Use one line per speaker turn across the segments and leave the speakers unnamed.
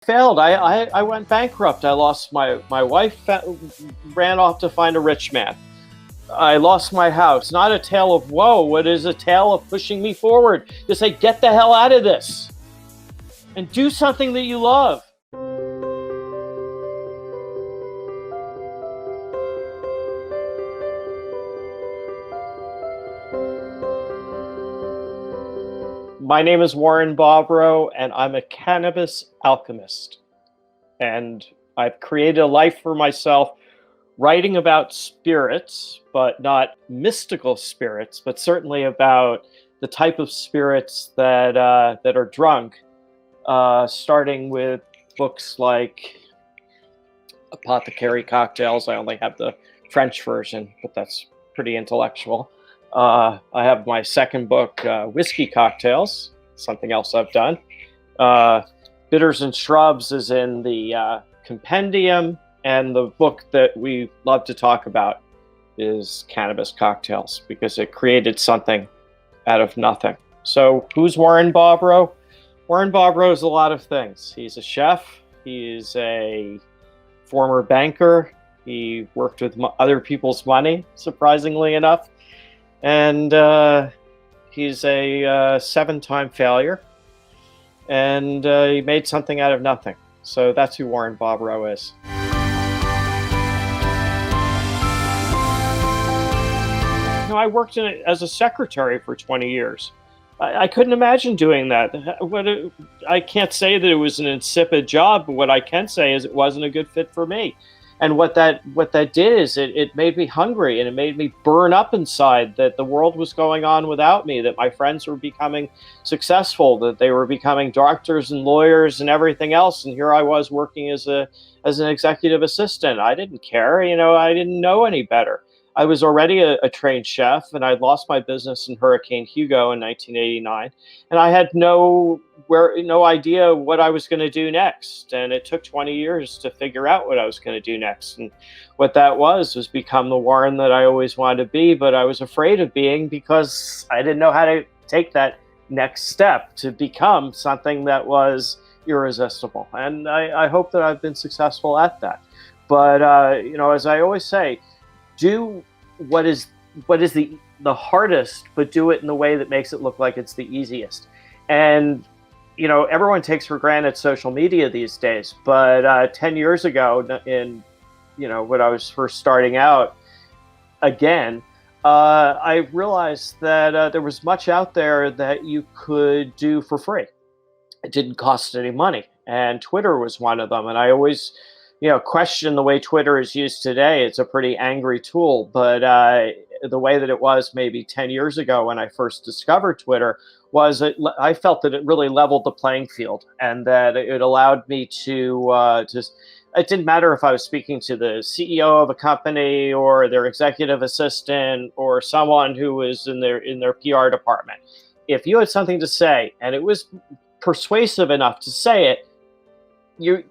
Failed. I went bankrupt. I lost my wife, ran off to find a rich man. I lost my house. Not a tale of woe. It is a tale of pushing me forward to say, get the hell out of this and do something that you love. My name is Warren BoBrow, and I'm a cannabis alchemist. And I've created a life for myself writing about spirits, but not mystical spirits, but certainly about the type of spirits that are drunk, starting with books like Apothecary Cocktails. I only have the French version, but that's pretty intellectual. I have my second book, Whiskey Cocktails, something else I've done. Bitters and Shrubs is in the compendium, and the book that we love to talk about is Cannabis Cocktails, because it created something out of nothing. So who's Warren BoBrow? Warren BoBrow is a lot of things. He's a chef. He's a former banker. He worked with other people's money, surprisingly enough. And he's a 7-time failure. And he made something out of nothing. So that's who Warren BoBrow is. I worked as a secretary for 20 years. I couldn't imagine doing that. I can't say that it was an insipid job, but what I can say is it wasn't a good fit for me. And what that did is it made me hungry, and it made me burn up inside that the world was going on without me, that my friends were becoming successful, that they were becoming doctors and lawyers and everything else. And here I was working as an executive assistant. I didn't care, I didn't know any better. I was already a trained chef, and I'd lost my business in Hurricane Hugo in 1989, and I had no idea what I was going to do next. And it took 20 years to figure out what I was going to do next. And what that was become the Warren that I always wanted to be, but I was afraid of being because I didn't know how to take that next step to become something that was irresistible. And I hope that I've been successful at that. But, as I always say, do what is the hardest, but do it in the way that makes it look like it's the easiest. And everyone takes for granted social media these days, but 10 years ago, when I was first starting out, again, I realized that there was much out there that you could do for free. It didn't cost any money, and Twitter was one of them. And I always question the way Twitter is used today. It's a pretty angry tool, but the way that it was maybe 10 years ago when I first discovered Twitter was I felt that it really leveled the playing field, and that it allowed me to it didn't matter if I was speaking to the CEO of a company or their executive assistant or someone who was in their PR department. If you had something to say and it was persuasive enough to say it,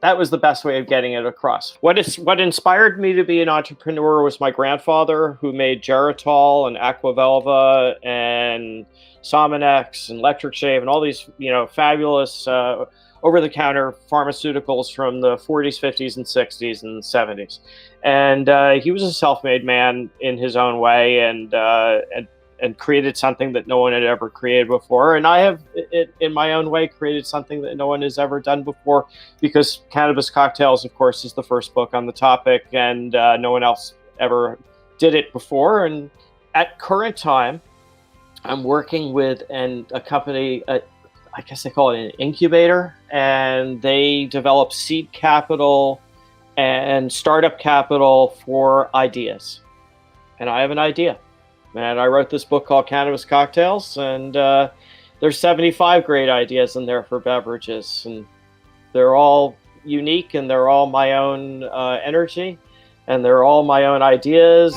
that was the best way of getting it across. What inspired me to be an entrepreneur was my grandfather, who made Geritol and Aquavelva and Sominex and Electric Shave and all these fabulous over-the-counter pharmaceuticals from the 40s, 50s, and 60s and 70s. And he was a self-made man in his own way, and created something that no one had ever created before. And I have, in my own way, created something that no one has ever done before, because Cannabis Cocktails, of course, is the first book on the topic, and no one else ever did it before. And at current time, I'm working with a company, I guess they call it an incubator, and they develop seed capital and startup capital for ideas. And I have an idea. And I wrote this book called Cannabis Cocktails, and there's 75 great ideas in there for beverages, and they're all unique, and they're all my own energy, and they're all my own ideas.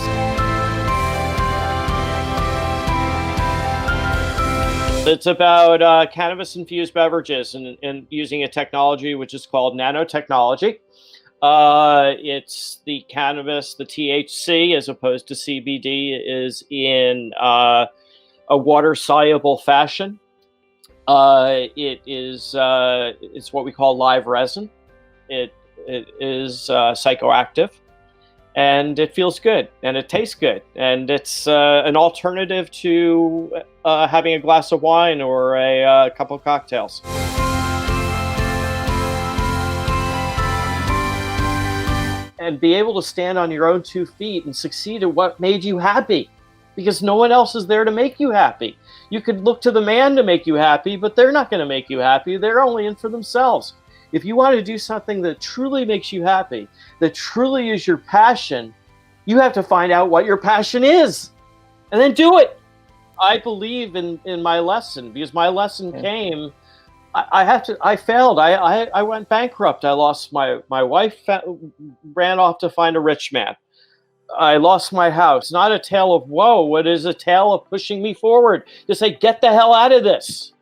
It's about cannabis-infused beverages and using a technology which is called nanotechnology. It's the cannabis, the THC, as opposed to CBD, is in a water-soluble fashion. It's what we call live resin. it is psychoactive, and it feels good, and it tastes good, and it's an alternative to having a glass of wine or a couple of cocktails. And be able to stand on your own 2 feet and succeed at what made you happy, because no one else is there to make you happy. You could look to the man to make you happy, but they're not going to make you happy. They're only in for themselves. If you want to do something that truly makes you happy, that truly is your passion, you have to find out what your passion is and then do it. I believe in my lesson, because my lesson came. I failed. I went bankrupt. I lost my wife, ran off to find a rich man. I lost my house. Not a tale of woe. It is a tale of pushing me forward to say, get the hell out of this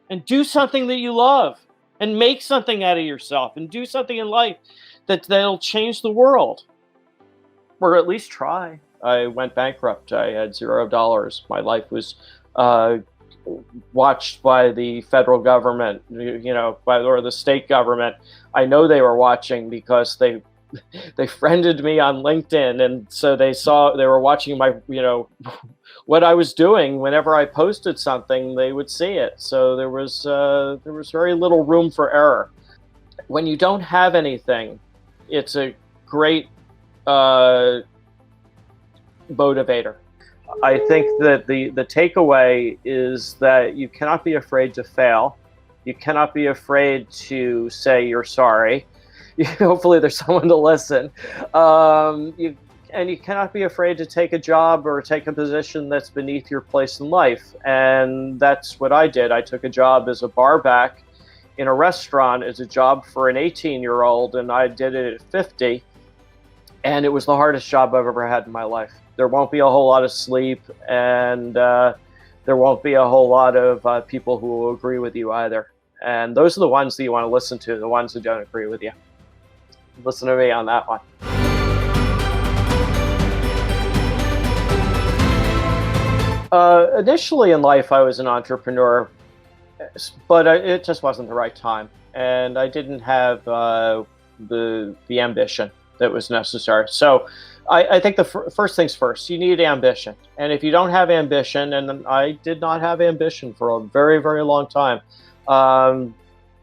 and do something that you love and make something out of yourself and do something in life that'll change the world, or at least try. I went bankrupt. I had $0. My life was watched by the federal government, or the state government. I know they were watching because they friended me on LinkedIn, and so they were watching my, what I was doing. Whenever I posted something, they would see it. So there was very little room for error. When you don't have anything, it's a great motivator. I think that the takeaway is that you cannot be afraid to fail. You cannot be afraid to say you're sorry. Hopefully there's someone to listen. You cannot be afraid to take a job or take a position that's beneath your place in life. And that's what I did. I took a job as a barback in a restaurant as a job for an 18-year-old, and I did it at 50. And it was the hardest job I've ever had in my life. There won't be a whole lot of sleep, and there won't be a whole lot of people who will agree with you either. And those are the ones that you want to listen to, the ones who don't agree with you. Listen to me on that one. Initially in life, I was an entrepreneur, but it just wasn't the right time. And I didn't have the ambition that was necessary. So I think the first things first, you need ambition. And if you don't have ambition, and I did not have ambition for a very, very long time,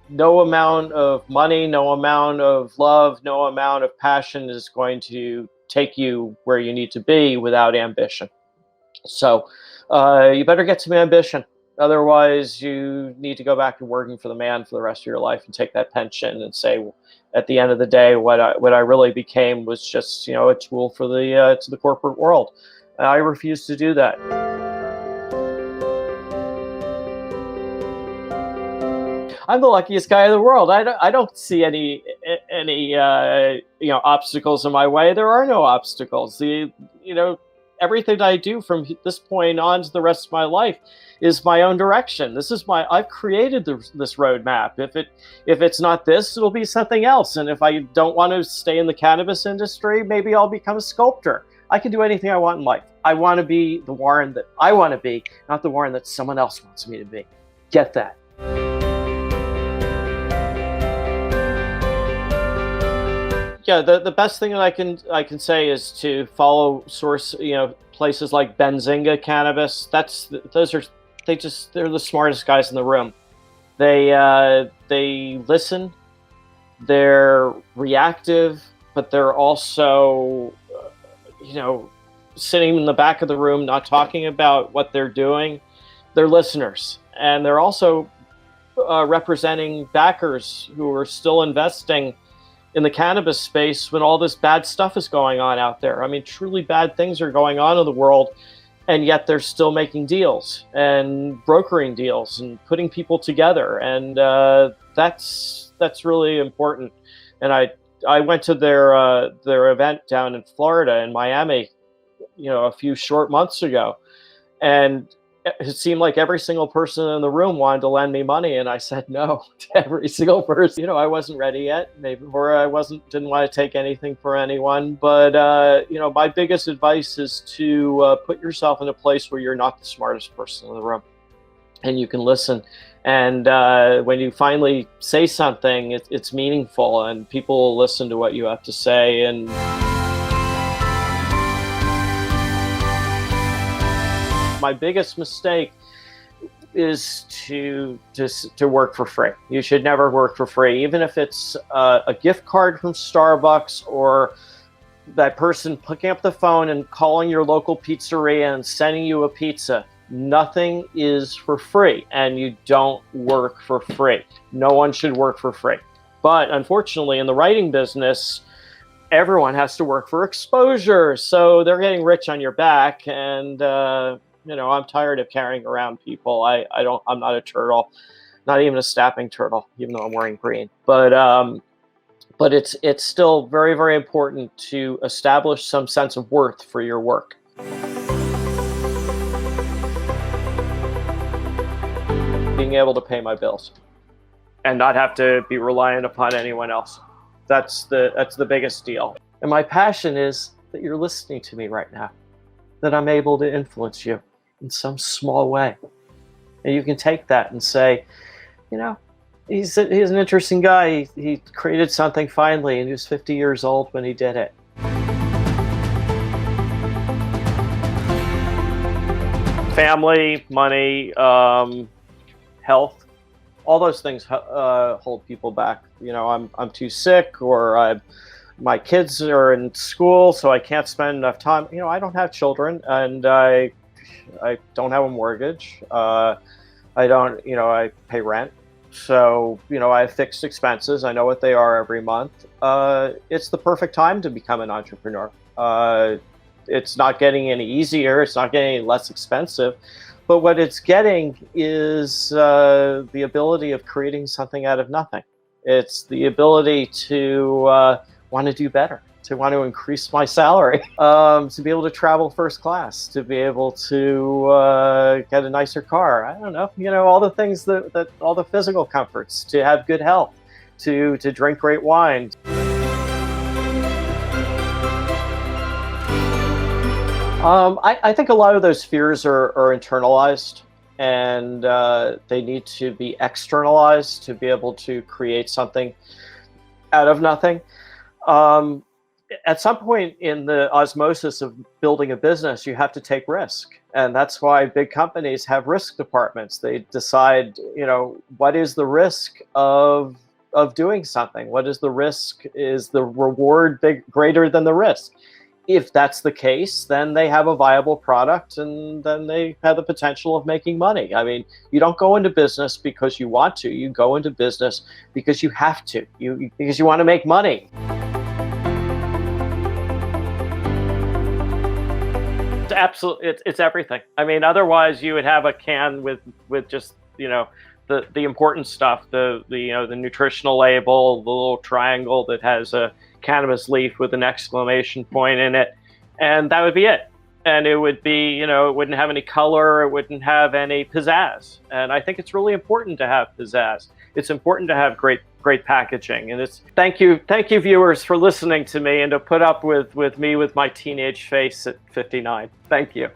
no amount of money, no amount of love, no amount of passion is going to take you where you need to be without ambition. So you better get some ambition. Otherwise, you need to go back to working for the man for the rest of your life and take that pension and say, at the end of the day, what I really became was just, a tool for the corporate world. And I refuse to do that. I'm the luckiest guy in the world. I don't see any obstacles in my way. There are no obstacles. Everything I do from this point on to the rest of my life is my own direction. I've created this roadmap. If it's not this, it'll be something else. And if I don't want to stay in the cannabis industry, maybe I'll become a sculptor. I can do anything I want in life. I want to be the Warren that I want to be, not the Warren that someone else wants me to be. Get that. Yeah, the best thing that I can say is to follow source, places like Benzinga Cannabis. They're the smartest guys in the room. They listen, they're reactive, but they're also, sitting in the back of the room, not talking about what they're doing. They're listeners, and they're also representing backers who are still investing in the cannabis space when all this bad stuff is going on out there. I mean, truly bad things are going on in the world, and yet they're still making deals and brokering deals and putting people together. And that's really important. And I went to their event down in Florida, in Miami, a few short months ago. And it seemed like every single person in the room wanted to lend me money, and I said no to every single person. I wasn't ready yet, or I didn't want to take anything for anyone. But my biggest advice is to put yourself in a place where you're not the smartest person in the room, and you can listen And when you finally say something, it's meaningful, and people will listen to what you have to say. And my biggest mistake is to work for free. You should never work for free, even if it's a gift card from Starbucks, or that person picking up the phone and calling your local pizzeria and sending you a pizza. Nothing is for free, and you don't work for free. No one should work for free. But unfortunately, in the writing business, everyone has to work for exposure. So they're getting rich on your back. And, I'm tired of carrying around people. I'm not a turtle, not even a snapping turtle, even though I'm wearing green. But it's still very, very important to establish some sense of worth for your work. Being able to pay my bills and not have to be reliant upon anyone else. That's the biggest deal. And my passion is that you're listening to me right now, that I'm able to influence you in some small way. And you can take that and say, he's an interesting guy. He created something finally, and he was 50 years old when he did it. Family, money, health, all those things hold people back. I'm too sick, or my kids are in school, so I can't spend enough time. I don't have children, and I don't have a mortgage. I pay rent. So, I have fixed expenses. I know what they are every month. It's the perfect time to become an entrepreneur. It's not getting any easier. It's not getting any less expensive. But what it's getting is the ability of creating something out of nothing. It's the ability to want to do better, to want to increase my salary, to be able to travel first class, to be able to get a nicer car. I don't know, all the things that all the physical comforts, to have good health, to drink great wine. I think a lot of those fears are internalized, and they need to be externalized to be able to create something out of nothing. At some point in the osmosis of building a business, you have to take risk. And that's why big companies have risk departments. They decide, what is the risk of doing something? What is the risk? Is the reward greater than the risk? If that's the case, then they have a viable product, and then they have the potential of making money. I mean, you don't go into business because you want to. You go into business because you have to, because you want to make money. Absolutely, it's everything. I mean, otherwise you would have a can with just the important stuff, the nutritional label, the little triangle that has a cannabis leaf with an exclamation point in it, and that would be it. And it would be, it wouldn't have any color, it wouldn't have any pizzazz. And I think it's really important to have pizzazz. It's important to have great packaging. And thank you viewers for listening to me and to put up with me with my teenage face at 59. Thank you.